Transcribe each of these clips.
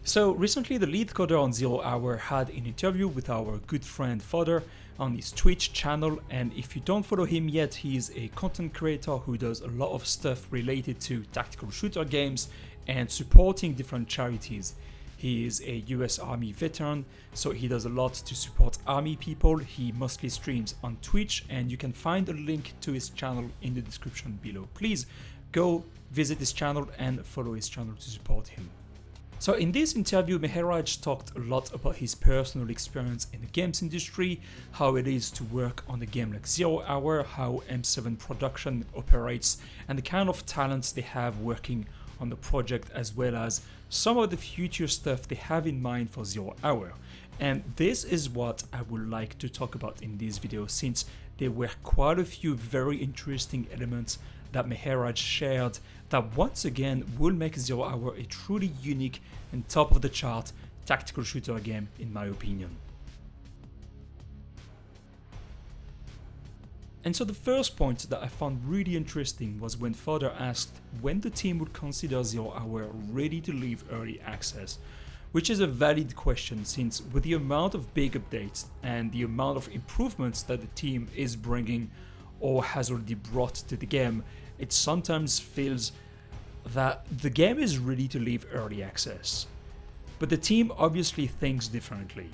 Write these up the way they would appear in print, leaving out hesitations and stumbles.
So recently the lead coder on Zero Hour had an interview with our good friend Fodder on his Twitch channel, and if you don't follow him yet, he is a content creator who does a lot of stuff related to tactical shooter games and supporting different charities. He is a US Army veteran, so he does a lot to support Army people. He mostly streams on Twitch, and you can find a link to his channel in the description below. Please go visit his channel and follow his channel to support him. So in this interview, Meheraj talked a lot about his personal experience in the games industry, how it is to work on a game like Zero Hour, how M7 production operates, and the kind of talents they have working on the project, as well as some of the future stuff they have in mind for Zero Hour. And this is what I would like to talk about in this video, since there were quite a few very interesting elements that Meheraj shared that once again will make Zero Hour a truly unique and top of the chart tactical shooter game in my opinion. And so the first point that I found really interesting was when Fodder asked when the team would consider Zero Hour ready to leave early access, which is a valid question since with the amount of big updates and the amount of improvements that the team is bringing or has already brought to the game, it sometimes feels that the game is ready to leave early access. But the team obviously thinks differently.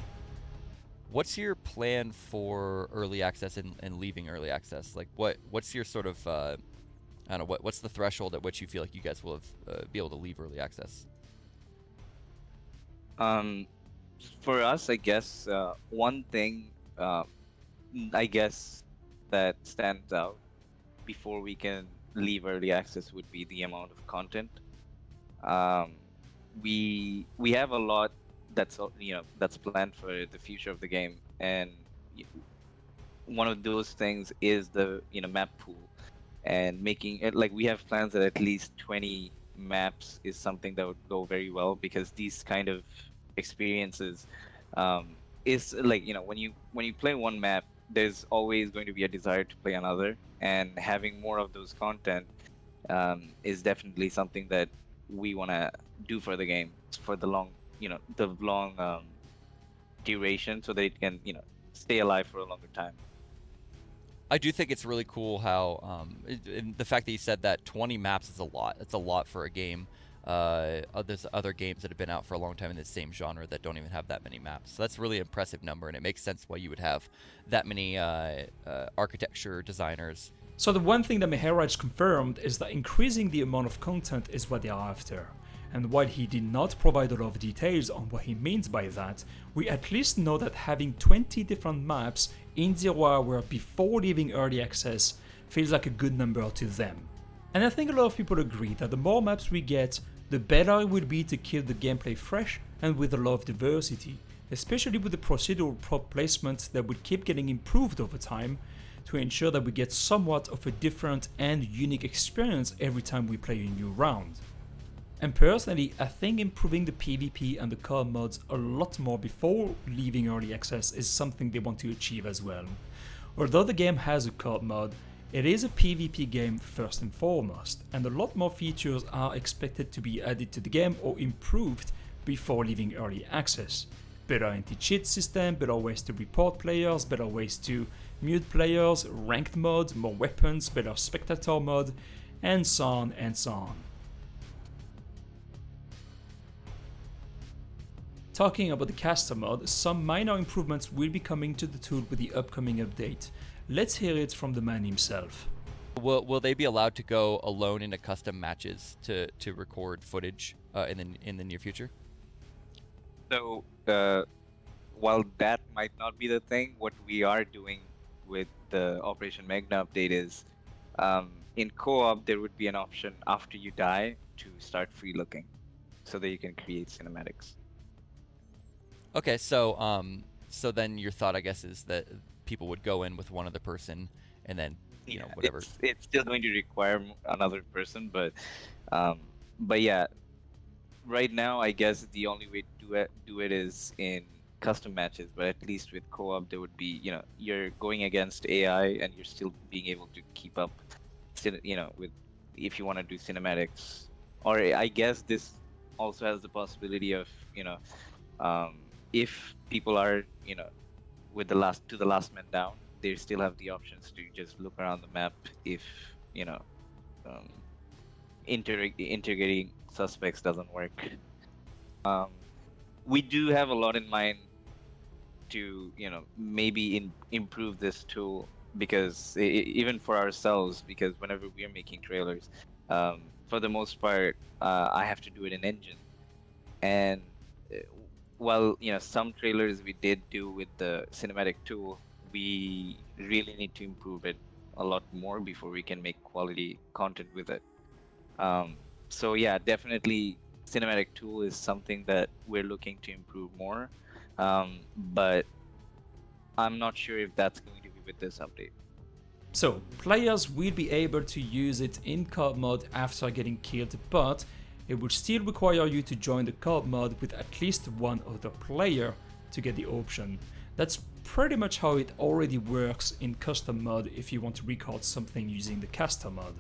What's your plan for early access and leaving early access? Like, what's your sort of, I don't know, what's the threshold at which you feel like you guys will have be able to leave early access? For us, I guess one thing, I guess that stands out before we can leave early access would be the amount of content. We have a lot that's that's planned for the future of the game, and one of those things is the map pool, and making it like we have plans that at least 20 maps is something that would go very well, because these kind of experiences is like when you play one map, there's always going to be a desire to play another, and having more of those content is definitely something that we want to do for the game for the long duration, so that it can stay alive for a longer time. I do think it's really cool how the fact that you said that 20 maps is a lot. It's a lot for a game. There's other games that have been out for a long time in the same genre that don't even have that many maps. So that's a really impressive number, and it makes sense why you would have that many architecture designers. So the one thing that Meheraj confirmed is that increasing the amount of content is what they are after. And while he did not provide a lot of details on what he means by that, we at least know that having 20 different maps in Zero Hour before leaving early access feels like a good number to them. And I think a lot of people agree that the more maps we get, the better it will be to keep the gameplay fresh and with a lot of diversity, especially with the procedural prop placement that will keep getting improved over time to ensure that we get somewhat of a different and unique experience every time we play a new round. And personally, I think improving the PvP and the co-op mods a lot more before leaving early access is something they want to achieve as well. Although the game has a co-op mod, it is a PvP game first and foremost, and a lot more features are expected to be added to the game or improved before leaving early access. Better anti-cheat system, better ways to report players, better ways to mute players, ranked mods, more weapons, better spectator mode, and so on and so on. Talking about the caster mod, some minor improvements will be coming to the tool with the upcoming update. Let's hear it from the man himself. Will they be allowed to go alone into custom matches to record footage in the near future? So while that might not be the thing, what we are doing with the Operation Magna update is in co-op there would be an option after you die to start free looking, so that you can create cinematics. Okay, so so then your thought, I guess, is that people would go in with one other person, and then whatever. It's still going to require another person, but yeah, right now I guess the only way to do it is in custom matches. But at least with co-op, there would be you're going against AI, and you're still being able to keep up, with if you want to do cinematics, or I guess this also has the possibility of, if people are, with the last man down, they still have the options to just look around the map if, um, integrating suspects doesn't work. We do have a lot in mind to, maybe improve this tool, because even for ourselves, because whenever we're making trailers, for the most part, I have to do it in engine. And uh, while, some trailers we did do with the cinematic tool, we really need to improve it a lot more before we can make quality content with it. Um, so yeah, definitely cinematic tool is something that we're looking to improve more. But I'm not sure if that's going to be with this update. So, players will be able to use it in co-op mode after getting killed, but it will still require you to join the co-op mode with at least one other player to get the option. That's pretty much how it already works in custom mode if you want to record something using the caster mode.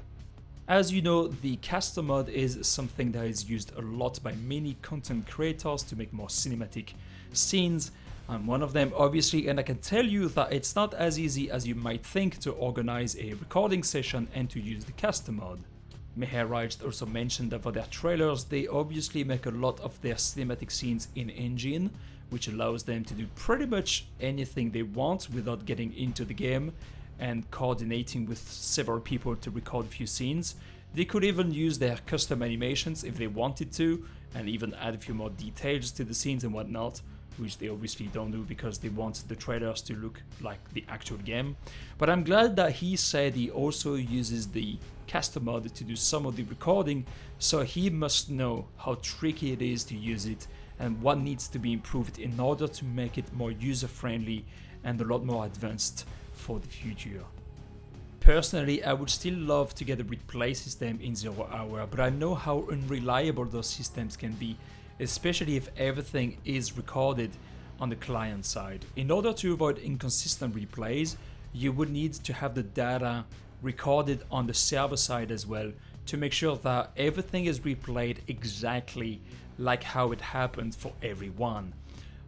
As you know, the caster mode is something that is used a lot by many content creators to make more cinematic scenes. I'm one of them, obviously, and I can tell you that it's not as easy as you might think to organize a recording session and to use the caster mode. Meheraj also mentioned that for their trailers, they obviously make a lot of their cinematic scenes in engine, which allows them to do pretty much anything they want without getting into the game and coordinating with several people to record a few scenes. They could even use their custom animations if they wanted to, and even add a few more details to the scenes and whatnot, which they obviously don't do because they want the trailers to look like the actual game. But I'm glad that he said he also uses the caster mode to do some of the recording, so he must know how tricky it is to use it and what needs to be improved in order to make it more user-friendly and a lot more advanced for the future. Personally, I would still love to get a replay system in 0 Hour, but I know how unreliable those systems can be, especially if everything is recorded on the client side. In order to avoid inconsistent replays, you would need to have the data recorded on the server side as well to make sure that everything is replayed exactly like how it happened for everyone.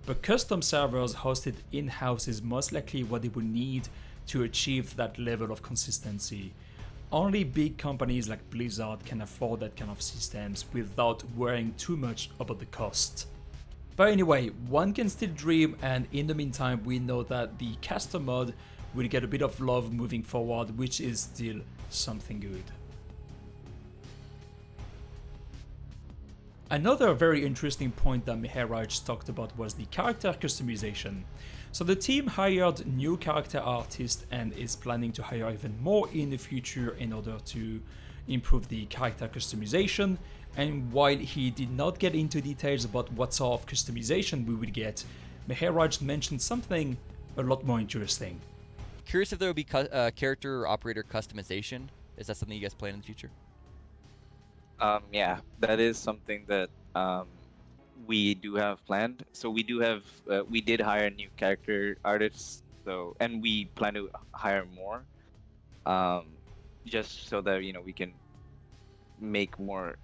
But custom servers hosted in-house is most likely what they will need to achieve that level of consistency. Only big companies like Blizzard can afford that kind of systems without worrying too much about the cost. But anyway, one can still dream, and in the meantime we know that the caster mod will get a bit of love moving forward, which is still something good. Another very interesting point that Meheraj talked about was the character customization. So the team hired new character artists and is planning to hire even more in the future in order to improve the character customization. And while he did not get into details about what sort of customization we would get, Meheraj mentioned something a lot more interesting. Curious if there would be character or operator customization. Is that something you guys plan in the future? Yeah, that is something that we do have planned. So we did hire new character artists. So, and we plan to hire more, um, just so that we can make more.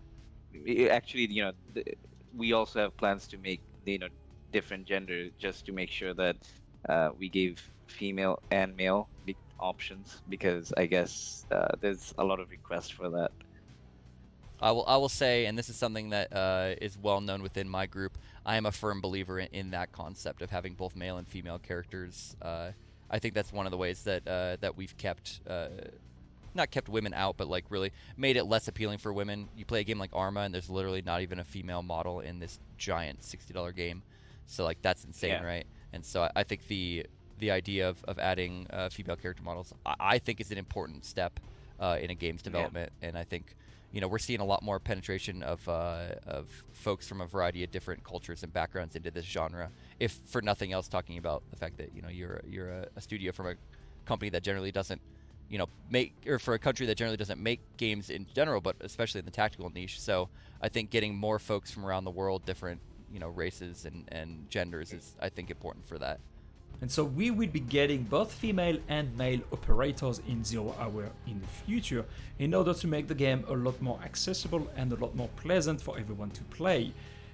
Actually, we also have plans to make different gender, just to make sure that we gave female and male options, because I guess there's a lot of requests for that. I will say, and this is something that is well known within my group, I am a firm believer in that concept of having both male and female characters. I think that's one of the ways that that we've kept, not kept women out, but like really made it less appealing for women. You play a game like Arma, and there's literally not even a female model in this giant $60 game. So like that's insane, Yeah. right? And so I think the idea of adding female character models, I think is an important step in a game's development, and I think we're seeing a lot more penetration of folks from a variety of different cultures and backgrounds into this genre. If for nothing else, talking about the fact that you're a studio from a company that generally doesn't make, or for a country that generally doesn't make games in general, but especially in the tactical niche. So I think getting more folks from around the world, different races and genders, is I think important for that. And so we will be getting both female and male operators in 0 Hour in the future in order to make the game a lot more accessible and a lot more pleasant for everyone to play,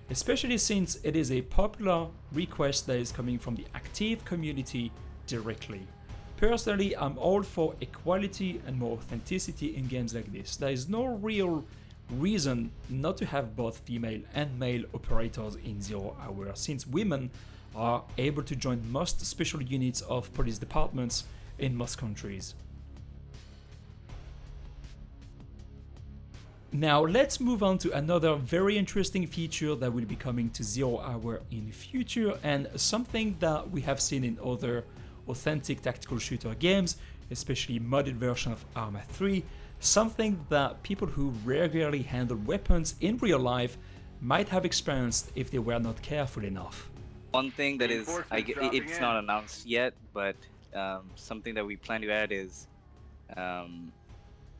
especially since it is a popular request that is coming from the active community directly. Personally, I'm all for equality and more authenticity in games like this. There is no real reason not to have both female and male operators in 0 Hour, since women are able to join most special units of police departments in most countries. Now let's move on to another very interesting feature that will be coming to 0 Hour in the future, and something that we have seen in other authentic tactical shooter games, especially modded version of Arma 3, something that people who regularly handle weapons in real life might have experienced if they were not careful enough. One thing that is, it's not announced yet, but something that we plan to add is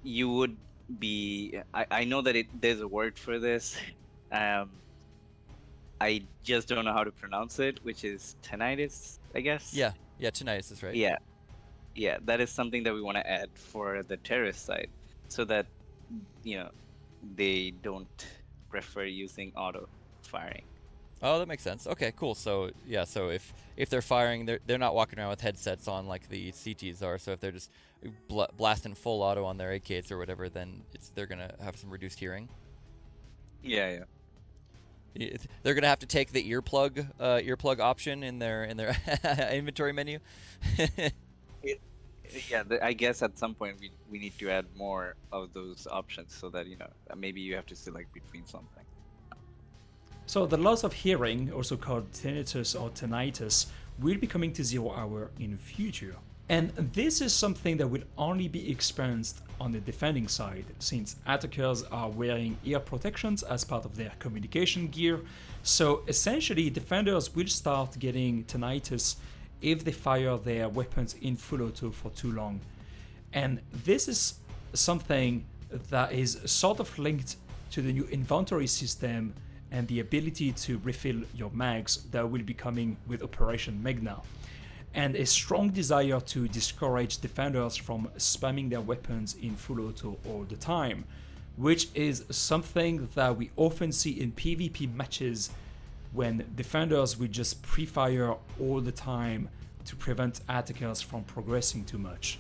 you would be, I know that there's a word for this, I just don't know how to pronounce it, which is tinnitus, I guess? Yeah, tinnitus is right. Yeah, that is something that we want to add for the terrorist side, so that, they don't prefer using auto firing. Oh, that makes sense. Okay, cool. So yeah, so if they're firing, they're not walking around with headsets on like the CTs are. So if they're just blasting full auto on their AKs or whatever, then they're gonna have some reduced hearing. Yeah. They're gonna have to take the earplug option in their inventory menu. I guess at some point we need to add more of those options, so that maybe you have to select between something. So the loss of hearing, also called tinnitus or tinnitus, will be coming to 0 Hour in the future. And this is something that will only be experienced on the defending side, since attackers are wearing ear protections as part of their communication gear. So essentially, defenders will start getting tinnitus if they fire their weapons in full auto for too long. And this is something that is sort of linked to the new inventory system and the ability to refill your mags that will be coming with Operation Magna, and a strong desire to discourage defenders from spamming their weapons in full auto all the time, which is something that we often see in PvP matches when defenders will just pre-fire all the time to prevent attackers from progressing too much.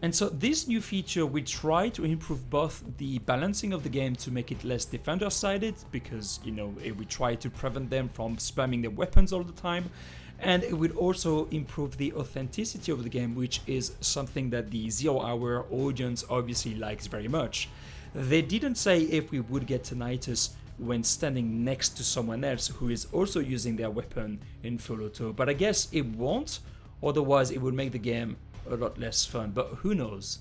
And so this new feature will try to improve both the balancing of the game to make it less defender-sided, because it will try to prevent them from spamming their weapons all the time, and it will also improve the authenticity of the game, which is something that the 0 Hour audience obviously likes very much. They didn't say if we would get tinnitus when standing next to someone else who is also using their weapon in full auto, but I guess it won't, otherwise it would make the game a lot less fun, but who knows.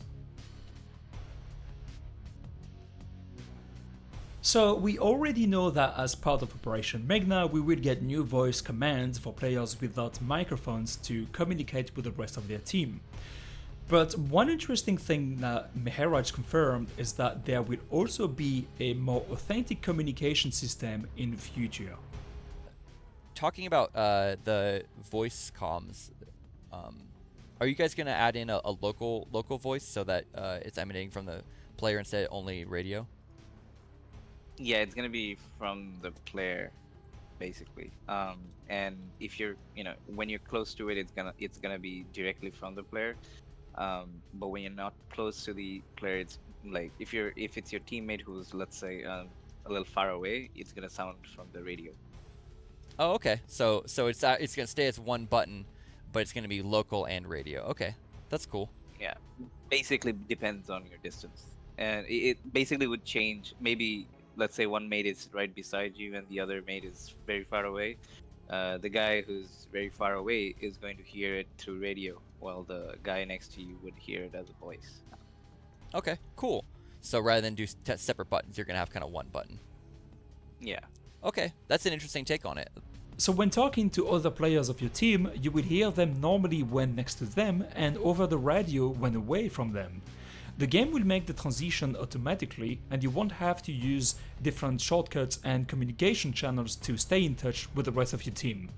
So we already know that as part of Operation Magna, we will get new voice commands for players without microphones to communicate with the rest of their team. But one interesting thing that Meheraj confirmed is that there will also be a more authentic communication system in the future. Talking about the voice comms, are you guys gonna add in a local voice so that it's emanating from the player instead of only radio? Yeah, it's gonna be from the player, basically. And if you're, when you're close to it, it's gonna be directly from the player. But when you're not close to the player, it's like if it's your teammate who's, let's say, a little far away, it's gonna sound from the radio. Oh, okay. So it's gonna stay as one button, but it's gonna be local and radio. Okay, that's cool. Yeah, basically depends on your distance, and it basically would change. Maybe let's say one mate is right beside you and the other mate is very far away. The guy who's very far away is going to hear it through radio, while the guy next to you would hear it as a voice. Okay, cool. So rather than do separate buttons, you're gonna have kind of one button. Yeah. Okay, that's an interesting take on it. So when talking to other players of your team, you will hear them normally when next to them and over the radio when away from them. The game will make the transition automatically, and you won't have to use different shortcuts and communication channels to stay in touch with the rest of your team.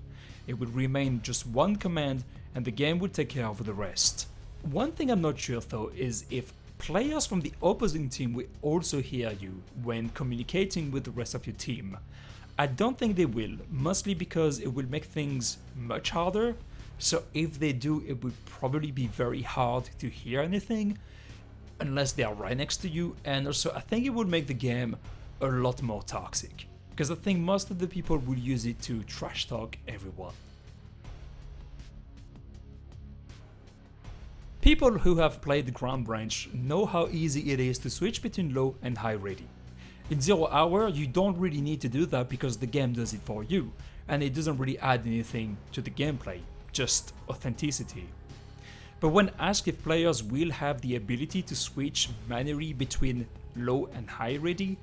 It will remain just one command, and the game will take care of the rest. One thing I'm not sure though is if players from the opposing team will also hear you when communicating with the rest of your team. I don't think they will, mostly because it will make things much harder. So if they do, it would probably be very hard to hear anything unless they are right next to you, and also I think it would make the game a lot more toxic, because I think most of the people will use it to trash talk everyone. People who have played the Ground Branch know how easy it is to switch between low and high ready. In 0 Hour, you don't really need to do that because the game does it for you, and it doesn't really add anything to the gameplay, just authenticity. But when asked if players will have the ability to switch manually between low and high ready,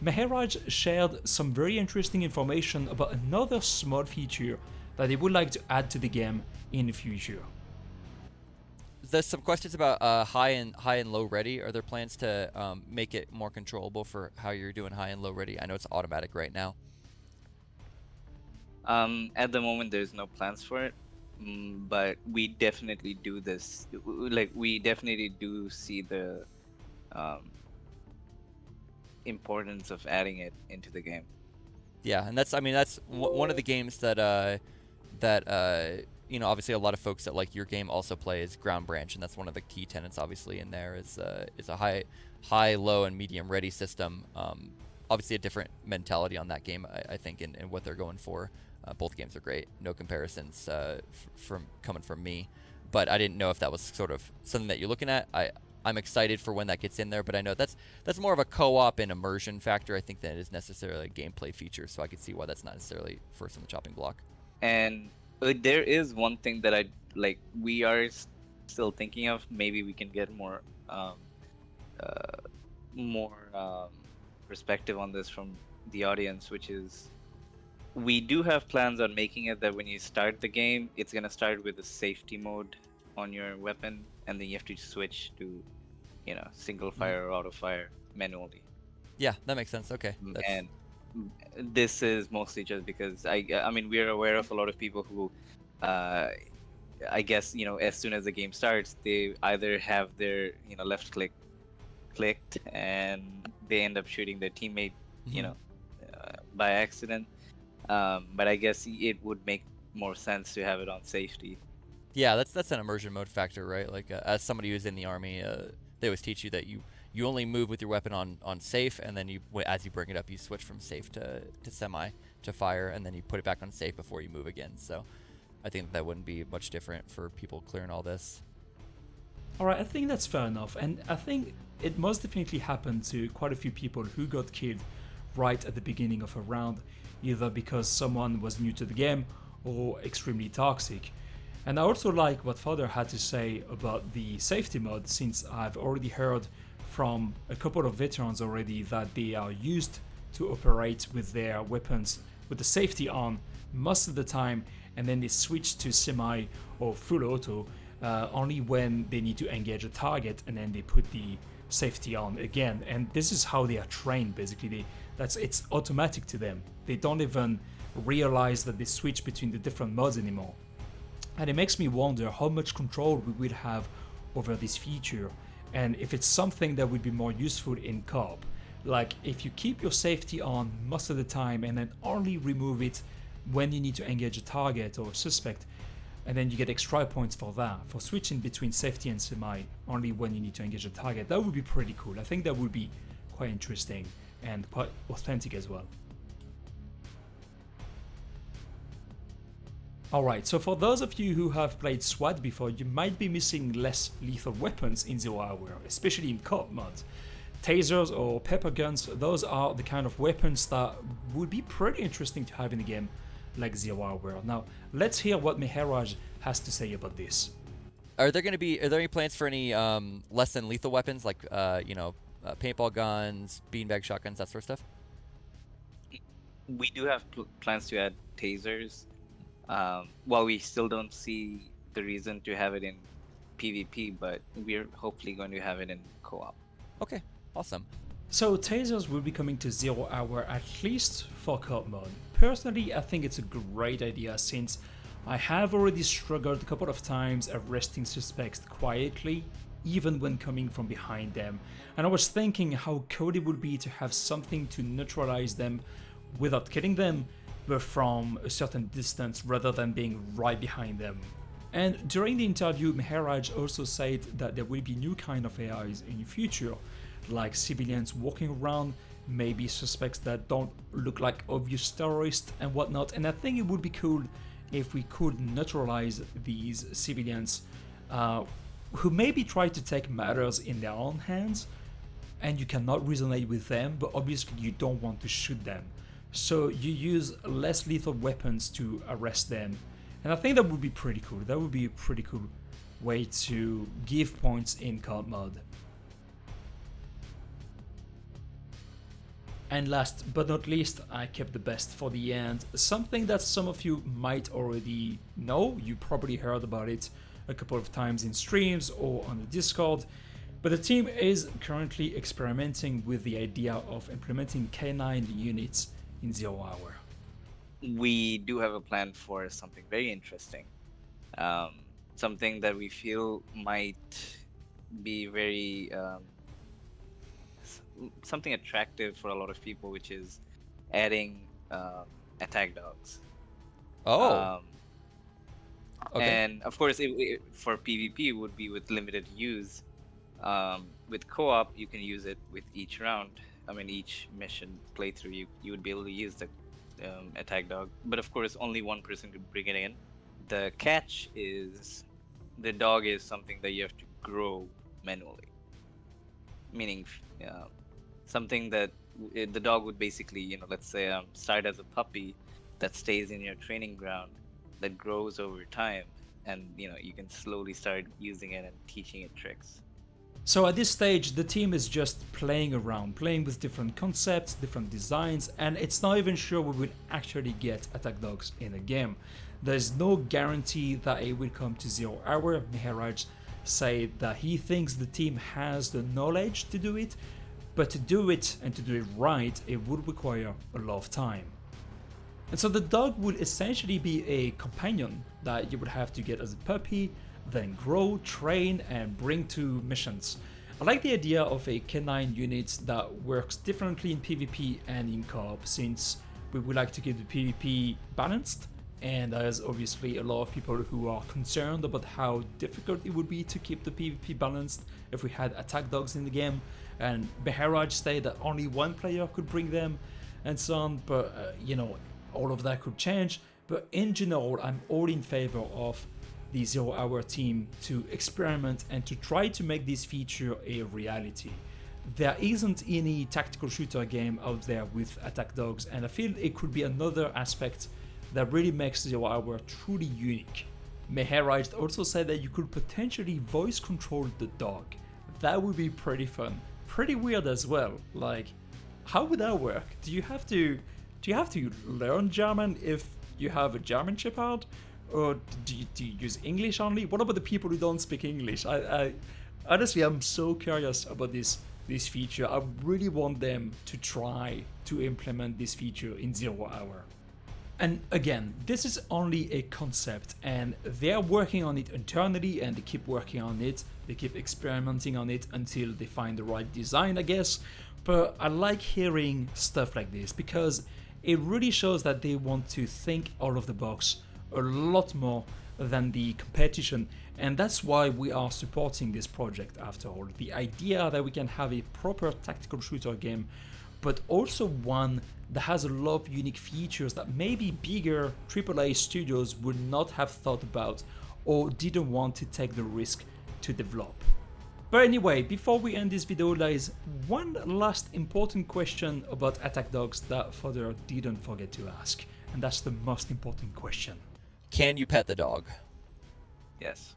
Meheraj shared some very interesting information about another small feature that he would like to add to the game in the future. There's some questions about high and low ready. Are there plans to make it more controllable for how you're doing high and low ready? I know it's automatic right now. At the moment, there's no plans for it, but we definitely do this. Like, we definitely do see the importance of adding it into the game. Yeah, and that's one of the games that obviously a lot of folks that like your game also play is Ground Branch, and that's one of the key tenets obviously in there is a high, low, and medium ready system. Obviously a different mentality on that game, I think, in what they're going for. Both games are great, no comparisons coming from me, but I didn't know if that was sort of something that you're looking at. I'm excited for when that gets in there, but I know that's more of a co-op and immersion factor, I think, than it is necessarily a gameplay feature, so I could see why that's not necessarily first on the chopping block. And there is one thing that we are still thinking of. Maybe we can get more perspective on this from the audience, which is we do have plans on making it that when you start the game, it's going to start with a safety mode on your weapon, and then you have to switch to single fire or auto fire manually. Yeah, that makes sense. Okay. And this is mostly just because I mean we're aware of a lot of people who I guess as soon as the game starts, they either have their left click clicked and they end up shooting their teammate by accident, but I guess it would make more sense to have it on safety. Yeah, that's an immersion mode factor, right? Like as somebody who's in the army, they always teach you that you only move with your weapon on safe, and then as you bring it up, you switch from safe to semi to fire, and then you put it back on safe before you move again. So I think that wouldn't be much different for people clearing all this. Alright, I think that's fair enough, and I think it most definitely happened to quite a few people who got killed right at the beginning of a round, either because someone was new to the game or extremely toxic. And I also like what Fodder had to say about the safety mode, since I've already heard from a couple of veterans already that they are used to operate with their weapons with the safety on most of the time, and then they switch to semi or full auto only when they need to engage a target, and then they put the safety on again. And this is how they are trained, basically. It's automatic to them. They don't even realize that they switch between the different modes anymore. And it makes me wonder how much control we will have over this feature, and if it's something that would be more useful in co-op. Like if you keep your safety on most of the time and then only remove it when you need to engage a target or a suspect, and then you get extra points for that, for switching between safety and semi only when you need to engage a target. That would be pretty cool. I think that would be quite interesting and quite authentic as well. Alright, so for those of you who have played SWAT before, you might be missing less lethal weapons in 0 Hour, especially in co-op mods. Tasers or pepper guns, those are the kind of weapons that would be pretty interesting to have in a game like 0 Hour. Now, let's hear what Meheraj has to say about this. Are there any plans for any less than lethal weapons, like paintball guns, beanbag shotguns, that sort of stuff? We do have plans to add tasers. While we still don't see the reason to have it in PvP, but we're hopefully going to have it in co-op. Okay, awesome. So tasers will be coming to 0 Hour, at least for co-op mode. Personally, I think it's a great idea, since I have already struggled a couple of times arresting suspects quietly, even when coming from behind them, and I was thinking how cool it would be to have something to neutralize them without killing them, but from a certain distance rather than being right behind them. And during the interview, Meheraj also said that there will be new kind of AIs in the future, like civilians walking around, maybe suspects that don't look like obvious terrorists and whatnot, and I think it would be cool if we could neutralize these civilians who maybe try to take matters in their own hands, and you cannot resonate with them, but obviously you don't want to shoot them. So you use less lethal weapons to arrest them. And I think that would be pretty cool. That would be a pretty cool way to give points in card mode. And last but not least, I kept the best for the end. Something that some of you might already know. You probably heard about it a couple of times in streams or on the Discord. But the team is currently experimenting with the idea of implementing canine units in 0 Hour. We do have a plan for something very interesting. Something that we feel might be very something attractive for a lot of people, which is adding attack dogs. Oh. Okay. And of course, for PvP, it would be with limited use. With co-op, you can use it with each round. I mean, each mission playthrough, you would be able to use the attack dog. But of course, only one person could bring it in. The catch is the dog is something that you have to grow manually. Meaning, something that the dog would basically, let's say, start as a puppy that stays in your training ground, that grows over time, and you can slowly start using it and teaching it tricks. So at this stage, the team is just playing around, playing with different concepts, different designs, and it's not even sure we will actually get attack dogs in a game. There's no guarantee that it will come to 0 Hour. Meheraj said that he thinks the team has the knowledge to do it, but to do it and to do it right, it would require a lot of time. And so the dog would essentially be a companion that you would have to get as a puppy, then grow, train, and bring to missions. I like the idea of a canine unit that works differently in PvP and in co-op, since we would like to keep the PvP balanced, and there's obviously a lot of people who are concerned about how difficult it would be to keep the PvP balanced if we had attack dogs in the game, and Meheraj said that only one player could bring them, and so on, but all of that could change. But in general, I'm all in favor of the 0 Hour team to experiment and to try to make this feature a reality. There isn't any tactical shooter game out there with attack dogs, and I feel it could be another aspect that really makes 0 Hour truly unique. Meheraj also said that you could potentially voice control the dog. That would be pretty fun. Pretty weird as well. Like, how would that work? Do you have to learn German if you have a German Shepherd? Or do you use English only? What about the people who don't speak English? I honestly, I'm so curious about this feature. I really want them to try to implement this feature in 0 Hour. And again, this is only a concept, and they're working on it internally, and they keep working on it. They keep experimenting on it until they find the right design, I guess. But I like hearing stuff like this because it really shows that they want to think out of the box a lot more than the competition, and that's why we are supporting this project after all. The idea that we can have a proper tactical shooter game, but also one that has a lot of unique features that maybe bigger AAA studios would not have thought about or didn't want to take the risk to develop. But anyway, before we end this video, there is one last important question about attack dogs that Fodder didn't forget to ask, and that's the most important question. Can you pet the dog? Yes.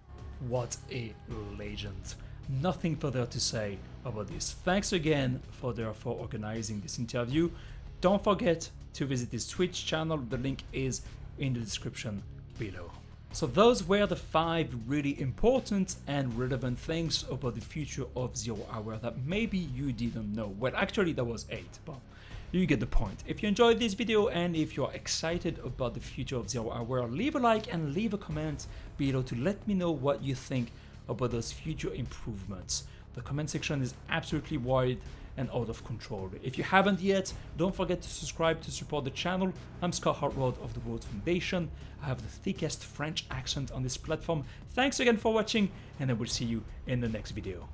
What a legend. Nothing further to say about this. Thanks again, Fodder, for organizing this interview. Don't forget to visit his Twitch channel. The link is in the description below. So those were the 5 really important and relevant things about the future of 0 Hour that maybe you didn't know. Well, actually, there was 8, but You get the point. If you enjoyed this video and if you're excited about the future of Zero Hour, leave a like and leave a comment below to let me know what you think about those future improvements. The comment section is absolutely wide and out of control. If you haven't yet, don't forget to subscribe to support the channel. I'm Scott Hotrod of the R.O.D.E Foundation. I have the thickest French accent on this platform. Thanks again for watching, and I will see you in the next video.